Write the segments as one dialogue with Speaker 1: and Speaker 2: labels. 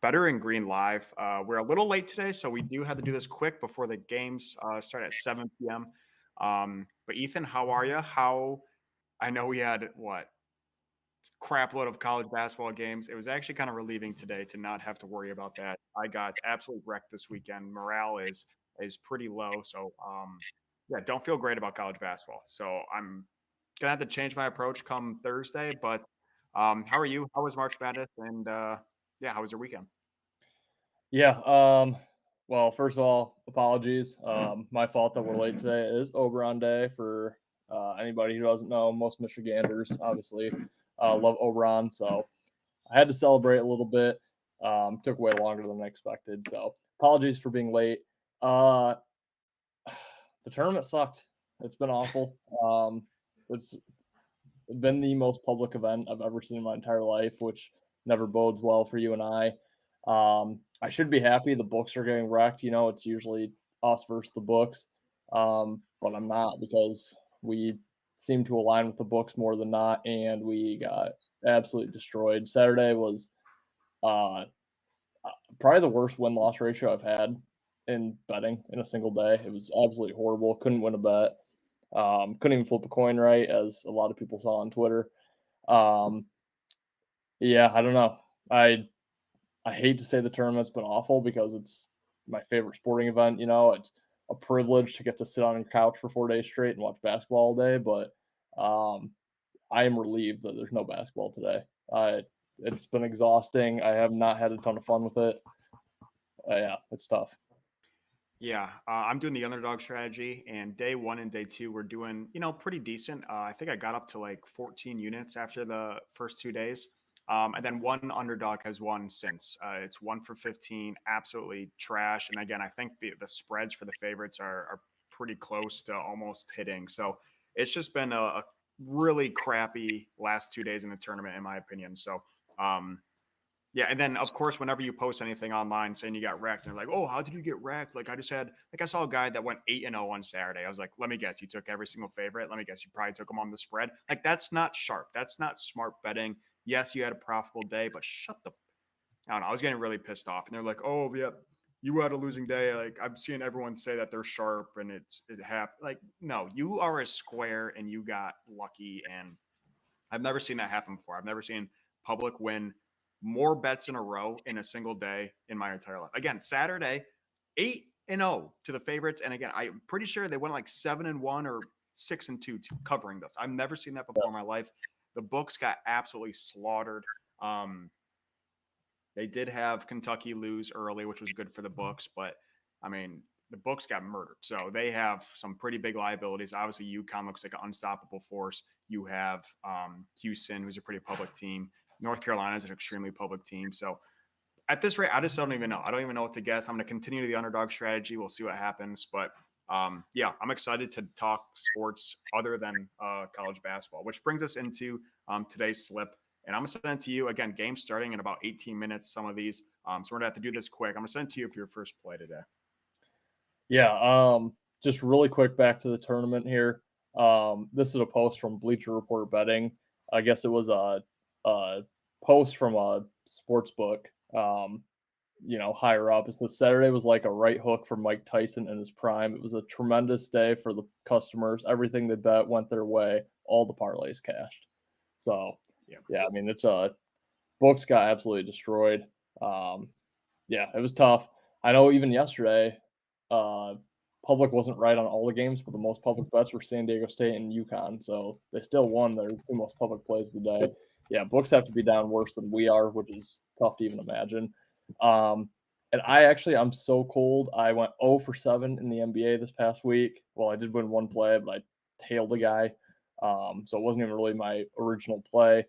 Speaker 1: Better and Green live. We're a little late today, so we do have to do this quick before the games start at 7 p.m. But Ethan, how are you? I know we had what crap load of college basketball games. It was actually kind of relieving today to not have to worry about that. I got absolutely wrecked this weekend. Morale is pretty low, so yeah, don't feel great about college basketball. So I'm gonna have to change my approach come Thursday. But how are you? How was March Madness? And yeah, how was your weekend?
Speaker 2: Yeah. Well, first of all, apologies. My fault that we're late today. It is Oberon Day for anybody who doesn't know. Most Michiganders obviously love Oberon, so I had to celebrate a little bit. Took way longer than I expected, so apologies for being late. Uh, the tournament sucked. It's been awful. It's been the most public event I've ever seen in my entire life, which never bodes well for you and I. I should be happy the books are getting wrecked. It's usually us versus the books, but I'm not because we seem to align with the books more than not, and we got absolutely destroyed. Saturday was uh, probably the worst win loss ratio I've had in betting in a single day. It was absolutely horrible. Couldn't win a bet. Couldn't even flip a coin right, as a lot of people saw on Twitter. Um, yeah, I don't know. I hate to say the tournament's been awful because it's my favorite sporting event. It's a privilege to get to sit on your couch for 4 days straight and watch basketball all day. But um, I am relieved that there's no basketball today. It's been exhausting. I have not had a ton of fun with it. Yeah, it's tough.
Speaker 1: Yeah, I'm doing the underdog strategy, and day one and day two we're doing pretty decent. I think I got up to like 14 units after the first 2 days, and then one underdog has won since. It's 1 for 15, absolutely trash. And again, I think the spreads for the favorites are pretty close to almost hitting. So it's just been a really crappy last 2 days in the tournament, in my opinion. So. Yeah, and then of course, whenever you post anything online saying you got wrecked, and they're like, "Oh, how did you get wrecked?" I saw a guy that went 8-0 on Saturday. I was like, "Let me guess, you took every single favorite. Let me guess, you probably took them on the spread." Like that's not sharp. That's not smart betting. Yes, you had a profitable day, but shut the. I don't know. I was getting really pissed off, and they're like, "Oh, yeah, you had a losing day." Like I'm seeing everyone say that they're sharp and it happened. Like no, you are a square, and you got lucky, and I've never seen that happen before. I've never seen public win more bets in a row in a single day in my entire life. Again, Saturday, 8-0 to the favorites. And again, I'm pretty sure they went like 7-1 or 6-2 covering this. I've never seen that before in my life. The books got absolutely slaughtered. Um, they did have Kentucky lose early, which was good for the books, but I mean, the books got murdered. So they have some pretty big liabilities. Obviously, UConn looks like an unstoppable force. You have Houston, who's a pretty public team. North Carolina is an extremely public team. So at this rate, I just don't even know. I don't even know what to guess. I'm going to continue the underdog strategy. We'll see what happens. But yeah, I'm excited to talk sports other than college basketball, which brings us into today's slip. And I'm going to send it to you again. Game starting in about 18 minutes. Some of these, so we're going to have to do this quick. I'm going to send it to you for your first play today.
Speaker 2: Yeah. Just really quick back to the tournament here. This is a post from Bleacher Report Betting. I guess it was a post from a sports book. Higher up. It says Saturday was like a right hook for Mike Tyson in his prime. It was a tremendous day for the customers. Everything they bet went their way. All the parlays cashed. So,
Speaker 1: Yeah.
Speaker 2: yeah, I mean, it's books got absolutely destroyed. Um, yeah, it was tough. I know even yesterday, uh, public wasn't right on all the games, but the most public bets were San Diego State and UConn. So they still won their two most public plays of the day. Yeah, books have to be down worse than we are, which is tough to even imagine. Um, and I'm so cold. I went 0 for 7 in the NBA this past week. Well, I did win one play, but I tailed the guy. So it wasn't even really my original play.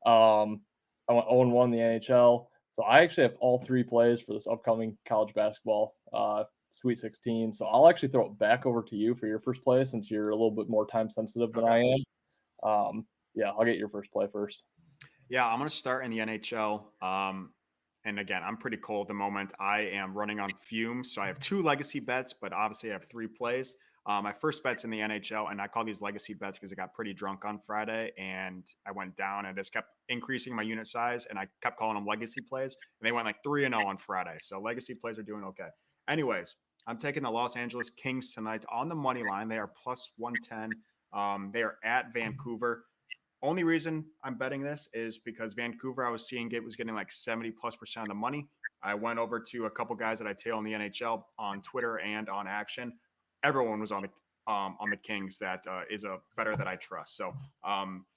Speaker 2: Um, I went 0-1 in the NHL. So I actually have all three plays for this upcoming college basketball Sweet 16. So I'll actually throw it back over to you for your first play since you're a little bit more time sensitive than
Speaker 1: Okay.
Speaker 2: I am. Yeah, I'll get your first play first.
Speaker 1: Yeah, I'm going to start in the NHL. And again, I'm pretty cold at the moment. I am running on fumes. So I have two legacy bets, but obviously I have three plays. My first bet's in the NHL, and I call these legacy bets because I got pretty drunk on Friday and I went down and just kept increasing my unit size, and I kept calling them legacy plays, and they went like 3-0 on Friday. So legacy plays are doing okay. Anyways, I'm taking the Los Angeles Kings tonight on the money line. They are plus 110. They are at Vancouver. Only reason I'm betting this is because Vancouver, I was seeing it was getting like 70+% of the money. I went over to a couple guys that I tail in the NHL on Twitter and on Action. Everyone was on the Kings. That is a better that I trust. So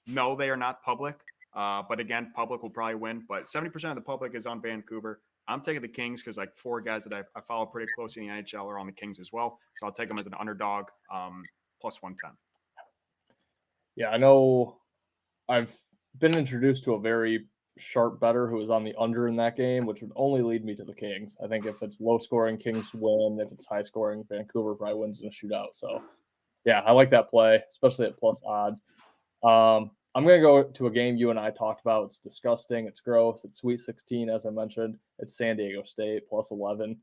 Speaker 1: no, they are not public. But again, public will probably win. But 70% of the public is on Vancouver. I'm taking the Kings because like four guys that I follow pretty closely in the NHL are on the Kings as well. So I'll take them as an underdog, plus 110.
Speaker 2: Yeah, I know I've been introduced to a very sharp bettor who was on the under in that game, which would only lead me to the Kings. I think if it's low scoring, Kings win. If it's high scoring, Vancouver probably wins in a shootout. So yeah, I like that play, especially at plus odds. I'm going to go to a game you and I talked about. It's disgusting. It's gross. It's Sweet 16, as I mentioned. It's San Diego State plus 11.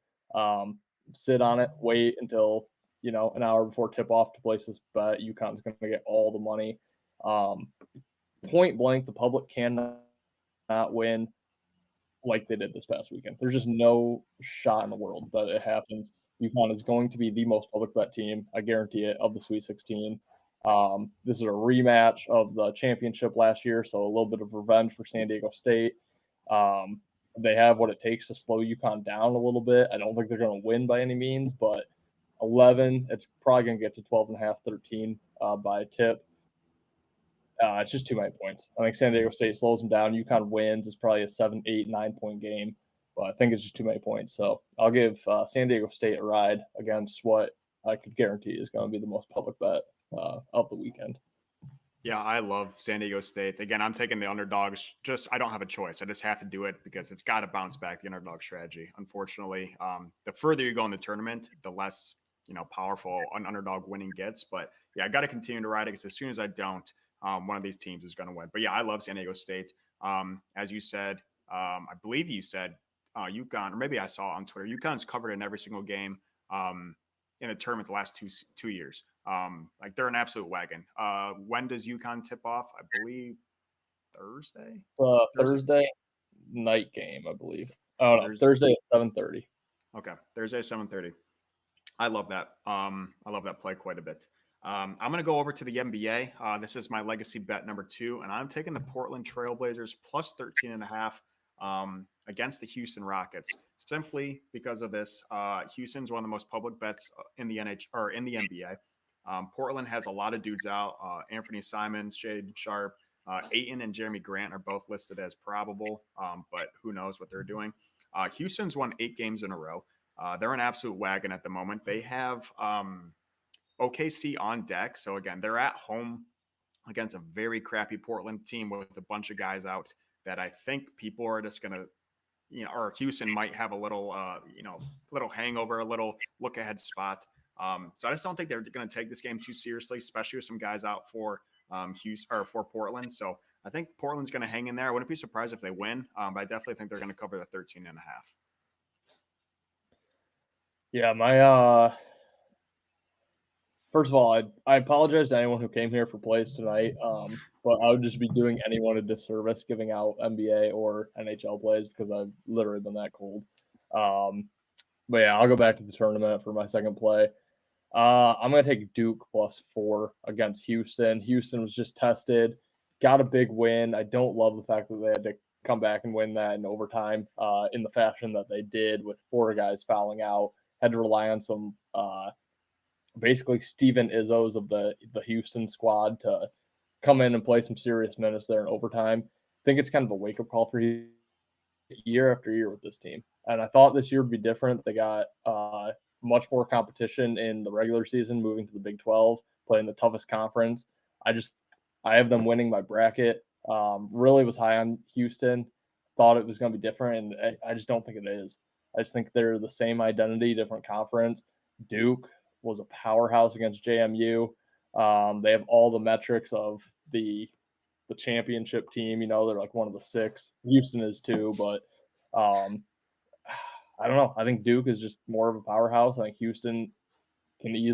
Speaker 2: Sit on it. Wait until an hour before tip off to place this bet. UConn's going to get all the money. Point blank, the public cannot win like they did this past weekend. There's just no shot in the world that it happens. UConn is going to be the most public bet team, I guarantee it, of the Sweet 16. This is a rematch of the championship last year, so a little bit of revenge for San Diego State. They have what it takes to slow UConn down a little bit. I don't think they're going to win by any means, but 11, it's probably going to get to 12.5, 13 by tip. It's just too many points. I think San Diego State slows them down. UConn wins. It's probably a 7, 8, 9 point game, but I think it's just too many points. So I'll give San Diego State a ride against what I could guarantee is going to be the most public bet of the weekend.
Speaker 1: Yeah, I love San Diego State. Again, I'm taking the underdogs. Just I don't have a choice. I just have to do it because it's got to bounce back the underdog strategy. Unfortunately, the further you go in the tournament, the less powerful an underdog winning gets. But yeah, I got to continue to ride it because as soon as I don't, one of these teams is going to win. But yeah, I love San Diego State. As you said, I believe you said UConn, or maybe I saw on Twitter, UConn's covered in every single game in the tournament the last two years. Like they're an absolute wagon. When does UConn tip off? I believe Thursday.
Speaker 2: Thursday night game, I believe. Oh no, Thursday at 7:30.
Speaker 1: Okay, Thursday 7:30. I love that. I love that play quite a bit. I'm going to go over to the NBA. This is my legacy bet number 2, and I'm taking the Portland Trailblazers plus 13.5 against the Houston Rockets. Simply because of this, Houston's one of the most public bets in the or in the NBA. Portland has a lot of dudes out. Anthony Simons, Shade Sharp, Ayton, and Jeremy Grant are both listed as probable, but who knows what they're doing. Houston's won 8 games in a row. They're an absolute wagon at the moment. They have OKC on deck. So again, they're at home against a very crappy Portland team with a bunch of guys out that I think people are just going to, or Houston might have a little, little hangover, a little look ahead spot. So I just don't think they're going to take this game too seriously, especially with some guys out for Houston or for Portland. So I think Portland's going to hang in there. I wouldn't be surprised if they win, but I definitely think they're going to cover the 13.5.
Speaker 2: Yeah, first of all, I apologize to anyone who came here for plays tonight, but I would just be doing anyone a disservice giving out NBA or NHL plays because I've literally been that cold. But yeah, I'll go back to the tournament for my second play. I'm going to take Duke plus 4 against Houston. Houston was just tested, got a big win. I don't love the fact that they had to come back and win that in overtime in the fashion that they did with 4 guys fouling out. Had to rely on some basically Steven Izzos of the Houston squad to come in and play some serious minutes there in overtime. I think it's kind of a wake-up call for year after year with this team. And I thought this year would be different. They got much more competition in the regular season, moving to the Big 12, playing the toughest conference. I have them winning my bracket. Really was high on Houston. Thought it was going to be different, and I just don't think it is. I just think they're the same identity, different conference. Duke was a powerhouse against JMU. They have all the metrics of the championship team. They're like one of the 6. Houston is too, but I don't know. I think Duke is just more of a powerhouse. I think Houston can easily